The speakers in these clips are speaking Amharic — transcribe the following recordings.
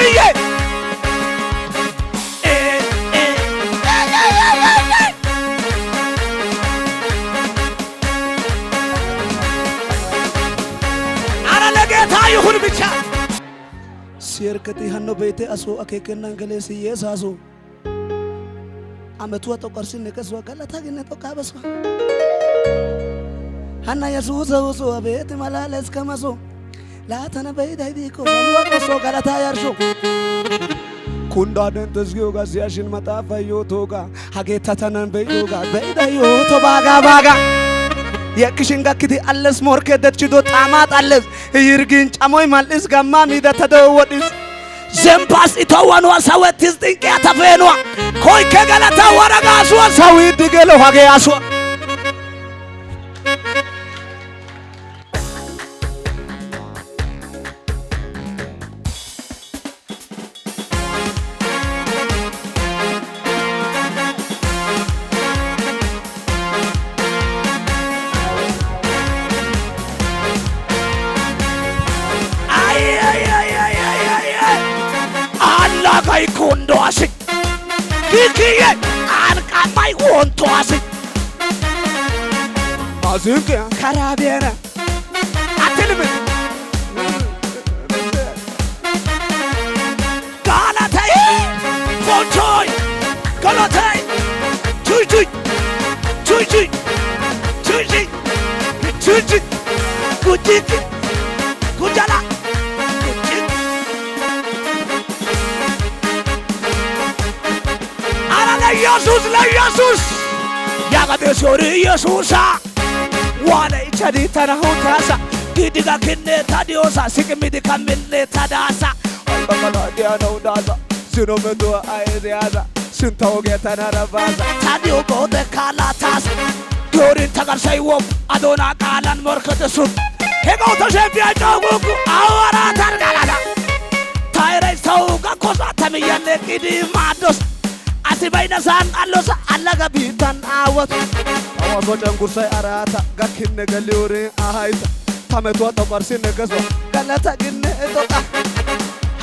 ሳምዬ አረ ለጌታ ይሁን ብቻ ሲርከቲ ሀኖ ቤቴ አሶ አኬከና እንገሌስ ኢየሳሶ አመቱ ወጣቀርሲ ነቀስ ወቀላታ ግን ተቃበስ ሀና ኢየሱስ ወሶ አቤት መላለስ ከመሶ ላተነ በይዳይዲኮ ወቆሶ ጋላታ ያርሾ ኩንዳደን ተዝጊዮ ጋዚያሽን መጣፋዮ ቶጋ ሀጌታተነን በይዶጋ በይዳዮ ቶባጋ ባጋ የክሽን ጋክቲ አለስ ሞርከ ደችዶ ጣማት አለስ ይርግን ጫሞይ ማልስ ጋማ ሚዳ ተደወድስ ዘምፓስ ኢተዋኑ ሰወትስ ጥንቂያ ተፈኗ ኮይ ከገለታ ወረጋሱ ሰው ይድገለ ሀጌ ያሱ kai kondo asik kikiye arka mai wonto asik azuk ya karabiyana atilmi galatay kontoy galatay chuy chuy chuy chuy chuy chuy chuy chuy kuchik kujala ኢየሱስ ለኢየሱስ ያጋደ ሶሪ ኢየሱሳ ዋላይ ቸዲ ተራሁታሳ ጊዲጋ ከነ ታዲዮሳ ሲቅሚዲ ከመነ ታዳሳ በመላዲያ ነው ዳዛ ሲኖመዶ አይዚያዛ ስንታው ገተናራባዛ ታዲዮ ቦደ ካላታስ ዶሪን ተጋርሳይዎ አዶና ቃላን መርከተሱ ሄጋው ተሸፊያ ጫጉኩ አወራ ታርጋላላ ታይራይ ሰው ጋኮሳ ተመያለ ጊዲ ማዶስ ባይነሳን አሎሳ አላጋ ቢታን አወት አወት ወጨንጉርሳይ አራታ ጋኪነ ገሊውሪ አሃይታ ታመቷ ተቆርሲ ነገሶ ገለታ ግን እጦጣ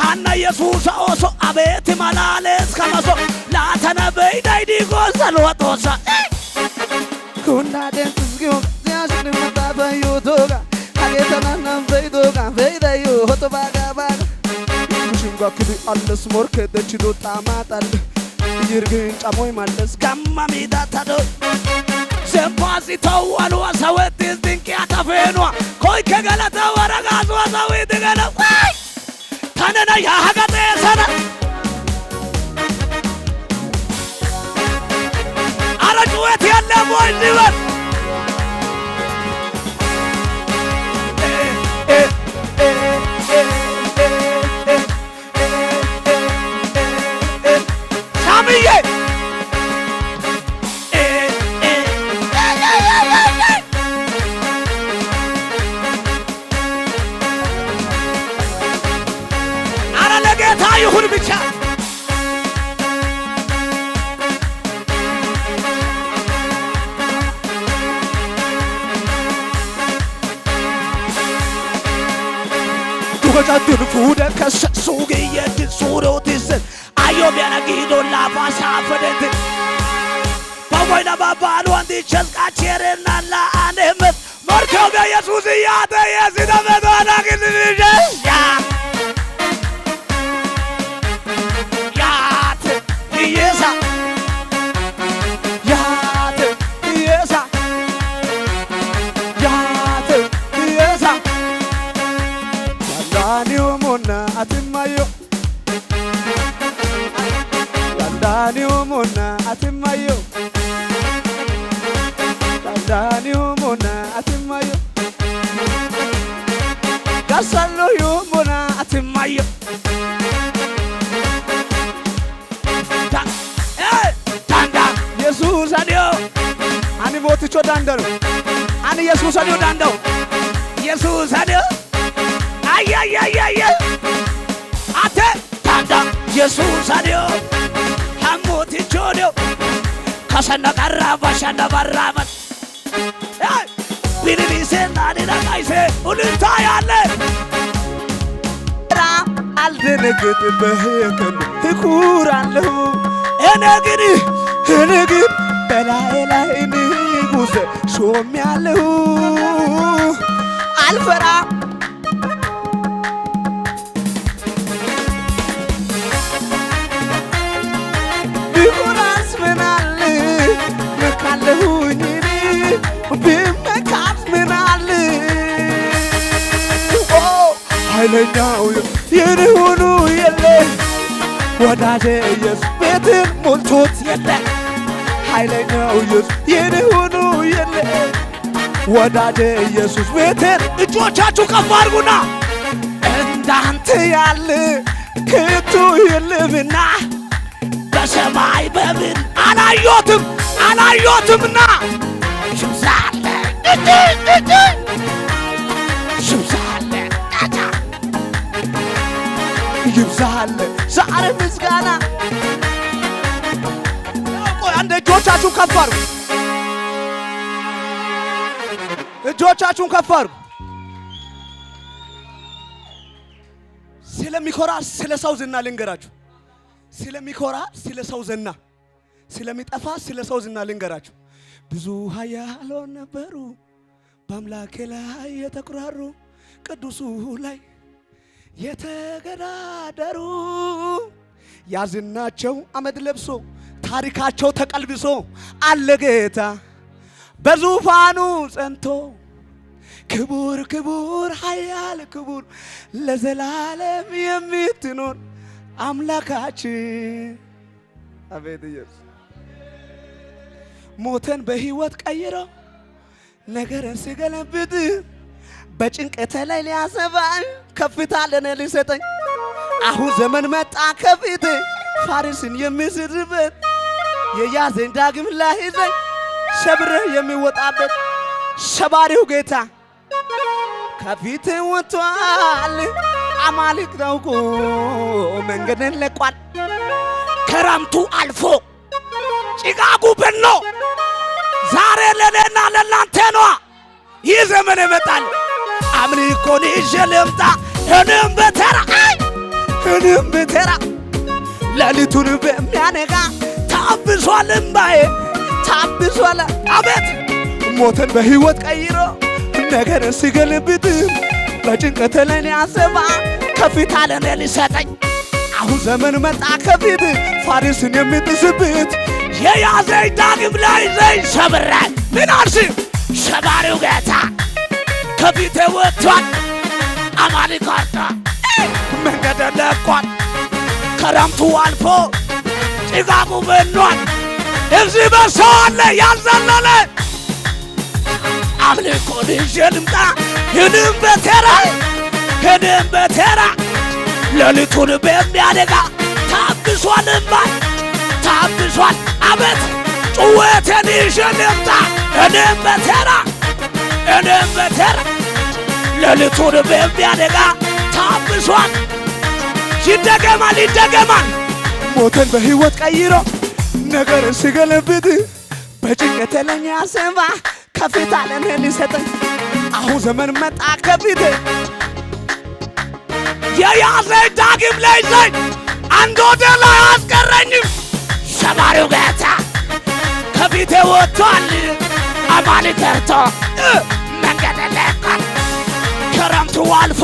ሀና ኢየሱስ ኦሶ አቤት ማላለስ ከመሶ ላተነ በይዳይዲ ጎሰል ወጦሳ ኩና ደንትስጊዮ ያሽን መጣበዩ ቶጋ አጌተናና በይዶጋ በይዳዩ ሆቶባጋ ባጋ ኩሽንጋ ክዲ አለስ ሞርከ ደችዶ ጣማጣል ይርግን ጫሞይ ማለስ ጋማ ሚዳ ታዶ ዘምፓሲ ተዋሉ ሰወትስ ድንቂያ ተፈኗ ኮይ ከገለታ ወረጋሱ ሰዊት ገለ ወይ ታነና ያሀገተ ሰና አረጭወት ያለ ወይ ሊበር ይሁን ብቻ ዱከታቱን ፉደ ከሱጌ የድሱሮቲስ አዮ ቢያናጊዶ ላፋሳ ፈደት ባወይና ባባሉ አንዲ ቸስቃቸረና ለአንህመት መርከው በኢየሱስ ያተ የሲደመዶና ግልልጀ ያ Yesa Yate Yesa Yate Yesa Landani umona atimayo Landani umona atimayo Landani umona atimayo Gasalo umona atimayo Jesus adio ani moticho dandaro ani Jesus adio dandao Jesus adio ay ay ay ay ate danda Jesus adio hamoticho adio kasanda karaba shanda barama ay bilise nani na kaise ulita yalle አልደነግጥበት እኩራለሁ እኔ ግን በላይ ላይ ንጉሥ ሾሜያለሁ አልፈራም ቢሆንስ ምናለ መካለሁኝ ብመካስ ምናለ ኃይለኛው የኔ ሆኖ የለ ወዳጄ ኢየሱስ ቤትን ሞልቶት የለ ኃይለኛው ኢየሱስ የኔ ሆኖ የለ ወዳጄ ኢየሱስ ቤትን እጆቻችሁ ከፍ አድርጉና እንዳንተ ያለ ከቶ የለምና በሰማይ በምን አላየሁትምና ሽምሳለ ሽምሳለ ይብዛል ዛሬ ምስጋና አንድ እጆቻችሁን ከፍ አድርጉ እጆቻችሁን ከፍ አድርጉ ስለሚኮራ ስለ ሰው ዝና ልንገራችሁ ስለሚኮራ ስለ ሰው ዝና ስለሚጠፋ ስለ ሰው ዝና ልንገራችሁ ብዙ ኃያላን ነበሩ በአምላኬ ላይ የተኩራሩ ቅዱሱ ላይ የተገዳደሩ ያዝናቸው አመድ ለብሶ ታሪካቸው ተቀልብሶ አለ ጌታ በዙፋኑ ጸንቶ ክቡር ክቡር ኃያል ክቡር ለዘላለም የምትኖር አምላካችን አቤት ኢየሱስ ሞተን በሕይወት ቀይረው ነገርን ሲገለብጥ በጭንቀት ላይ ሊያሰባኝ ከፍታ ለኔ ሊሰጠኝ አሁን ዘመን መጣ ከፊቴ ፋሪስን የሚስርበት የያዘኝ ዳግም ላይዘኝ ሰብሬ የሚወጣበት ሰባሪው ጌታ ከፊቴ ወጥቷል አማልክ ታውቆ መንገድን ለቋል ክረምቱ አልፎ ጭጋጉ በኖ ዛሬ ለኔና ለናንተ ነው ይህ ዘመን ይመጣል አምልኮን ይዤ ልምጣ እኔም በተራ ሌሊቱን በሚያነጋ ታብሷል እምባዬ ታብሷል አቤት ሞተን በሕይወት ቀይሮ ነገርን ሲገለብጥ በጭንቀት ላይ ያሰባ ከፊት ለኔ ሊሰጠኝ አሁን ዘመን መጣ ከፊት ፋሪስን የሚጥስበት የያዘኝ ዳግም ላይዘኝ ሰብሬ ምን አልሽ ሰባሪው ጌታ ከፊቴ ወጥቷል አማልክ አርታ መንገድ ለቋል ክረምቱ አልፎ ጭጋጉ በኗል እዚህ በሰው አለ ያልዘለለ አምልኮን ይዤ ልምጣ እኔም በተራ ሌሊቱን በሚያነጋ ታብሷል እምባዬ ታብሷል አቤት ጩኸቴን ይዤ ልምጣ እኔም በተራ ሌሊቱን በሚያነጋ ታብሷል ይደገማል ሞተን በሕይወት ቀይሮ ነገርን ሲገለብጥ በጭንቀት ላይ ያሰባ ከፊት ለኔ ሊሰጠኝ አሁን ዘመን መጣ ከፊቴ የያዘኝ ዳግም ላይዘኝ አንድ ወደ ላይ አስቀረኝም ሰባሪው ጌታ ከፊቴ ወጥቷል አማልክ አርታ መንገድ ለቋል ክረምቱ አልፎ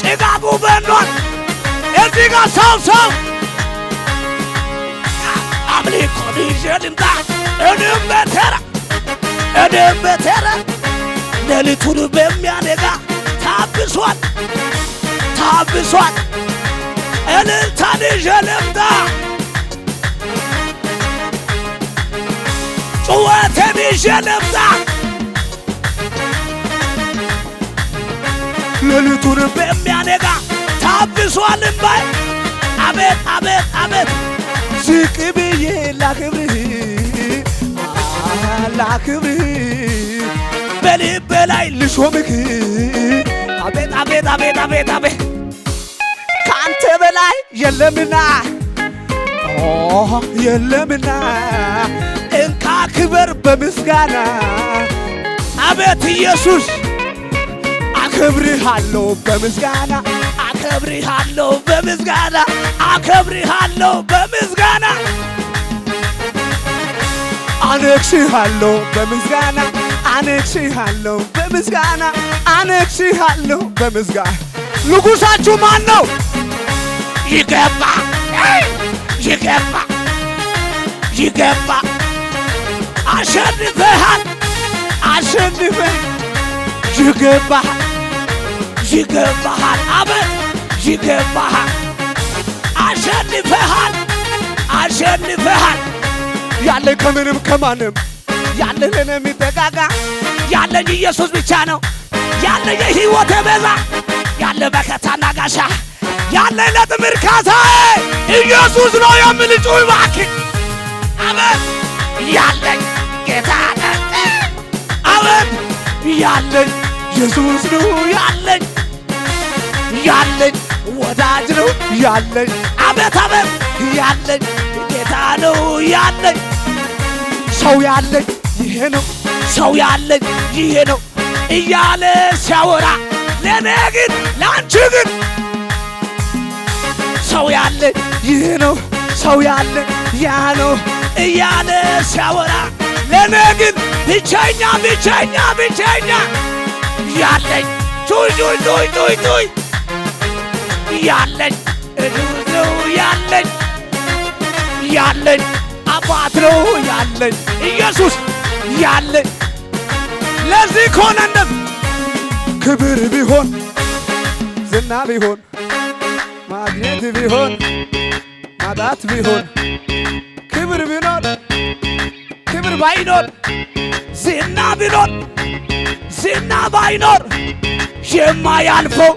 ጭጋጉ በኗል እዚህ ጋር ሰው አምልኮን ይዤ ልምጣ እኔም በተራ ሌሊቱን በሚያነጋ ታብሷል እልልታን ይዤ ልምጣ ጩኸቴን ይዤ ልምጣ ሌሊቱን በሚያነጋ ታብሷል እምባዬ አቤት ዝቅ ብዬ ላክብርህ በልቤ ላይ ልሾምህ አቤት ከአንተ በላይ የለምና እንካ ክበር በምስጋና አቤት ኢየሱስ አከብርሃለሁ በምስጋና አከብርሃለሁ በምስጋና አከብርሃለሁ በምስጋና አነግስሃለሁ በምስጋና አነግስሃለሁ በምስጋና አነግስሃለሁ በምስጋና ንጉሳችሁ ማን ነው? ይገባ ይገባ ይገባ አሸንፈሃል አሸንፈህ ይገባሃል ይገባሃል አሜን ይገባሃል አሸንፈሃል አሸንፈሃል ያለ ከምንም ከማንም ያለ ለኔ የሚጠጋጋ ያለኝ ኢየሱስ ብቻ ነው ያለ የሕይወቴ ቤዛ ያለ መከታና ጋሻ ያለ ለጥምር ካሳዬ ኢየሱስ ነው የምልጩ እባክህ አሜን ያለኝ ጌታ ነው አሜን ያለኝ ኢየሱስ ነው ያለኝ ያለኝ ወዳጅ ነው ያለኝ አቤት አቤት ያለኝ ጌታ ነው ያለኝ ሰው ያለኝ ይሄ ነው ሰው ያለኝ ይሄ ነው እያለ ሲያወራ ለኔ ግን ላንቺ ግን ሰው ያለኝ ይሄ ነው ሰው ያለኝ ያ ነው እያለ ሲያወራ ለኔ ግን ብቸኛ ብቸኛ ብቸኛ ያለኝ ቱይ ቱይ ቱይ ቱይ ቱይ ያለኝ ነው ያለኝ ያለኝ አባት ነው ያለኝ ኢየሱስ ያለኝ ለዚህ ከሆነ እንደዚህ ክብር ቢሆን ዝና ቢሆን ማግኘት ቢሆን ማጣት ቢሆን ክብር ቢኖር ክብር ባይኖር ዝና ቢኖር ዝና ባይኖር የማያልፈው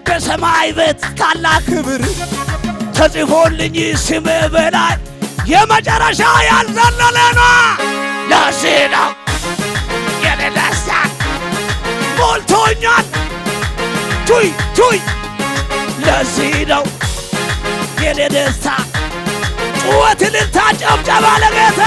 በሰማይ ቤት ታላቅ ክብር ተጽፎልኝ ስም በላይ የመጨረሻ ያልዘለለ ነው። ለዚህ ነው የኔ ደስታ ሞልቶኛል ቱይ ቱይ ለዚህ ነው የኔ ደስታ ጩኸት እልልታ ጭብጨባ ለጌታ